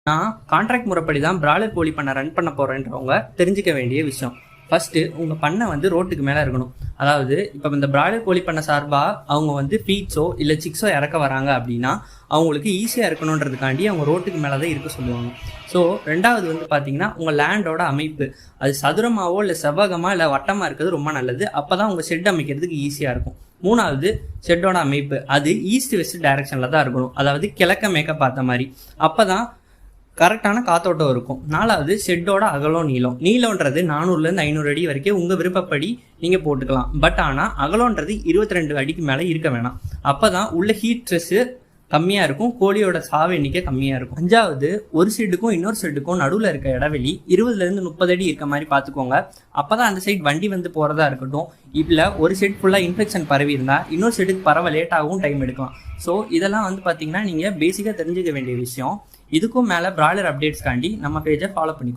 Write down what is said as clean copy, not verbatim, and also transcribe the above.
நான் கான்ட்ராக்ட் முறைப்படி தான் பிராய்லர் கோழி பண்ணை ரன் பண்ண போகிறேன்றவங்க தெரிஞ்சுக்க வேண்டிய விஷயம். ஃபஸ்ட்டு உங்கள் பண்ணை வந்து ரோட்டுக்கு மேலே இருக்கணும். அதாவது இப்போ இந்த பிராய்லர் கோழி பண்ணை சார்பாக அவங்க வந்து ஃபீட்ஸோ இல்லை சிக்ஸோ இறக்க வராங்க அப்படின்னா அவங்களுக்கு ஈஸியாக இருக்கணுன்றதுக்காண்டி அவங்க ரோட்டுக்கு மேலே தான் இருக்க சொல்லுவாங்க. ஸோ ரெண்டாவது வந்து பார்த்தீங்கன்னா உங்கள் லேண்டோட அமைப்பு, அது சதுரமாவோ இல்லை செவ்வகமாக இல்லை வட்டமாக இருக்கிறது ரொம்ப நல்லது. அப்போ தான் உங்கள் ஷெட் அமைக்கிறதுக்கு ஈஸியாக இருக்கும். மூணாவது, ஷெட்டோட அமைப்பு அது ஈஸ்ட் வெஸ்ட் டைரக்ஷனில் தான் இருக்கணும். அதாவது கிழக்க மேற்க பார்த்த மாதிரி. அப்போ தான் கரெக்டான காத்தோட்டம் இருக்கும். நாலாவது, ஷெட்டோட அகலம் நீளம்ன்றது 400லேருந்து 500 அடி வரைக்கும் உங்கள் விருப்பப்படி நீங்கள் போட்டுக்கலாம். பட் ஆனால் அகலம்ன்றது 22 அடிக்கு மேலே இருக்க வேணாம். அப்போ தான் உள்ள ஹீட் ஸ்ட்ரெஸ்ஸு கம்மியாக இருக்கும், கோழியோட சாவு எண்ணிக்கை கம்மியாக இருக்கும். அஞ்சாவது, ஒரு ஷெட்டுக்கும் இன்னொரு ஷெட்டுக்கும் நடுவில் இருக்க இடைவெளி 20லேருந்து 30 அடி இருக்க மாதிரி பார்த்துக்கோங்க. அப்போ தான் அந்த சைட் வண்டி வந்து போகிறதா இருக்கட்டும், இல்லை ஒரு ஷெட் ஃபுல்லாக இன்ஃபெக்ஷன் பரவி இருந்தால் இன்னொரு ஷெட்டுக்கு பரவ லேட்டாகவும் டைம் எடுக்கலாம். ஸோ இதெல்லாம் வந்து பார்த்தீங்கன்னா நீங்கள் பேசிக்காக தெரிஞ்சுக்க வேண்டிய விஷயம். இதுக்கும் மேலே பிராய்லர் அப்டேட்ஸ்காண்டி நம்ம பேஜை ஃபாலோ பண்ணிக்கோங்க.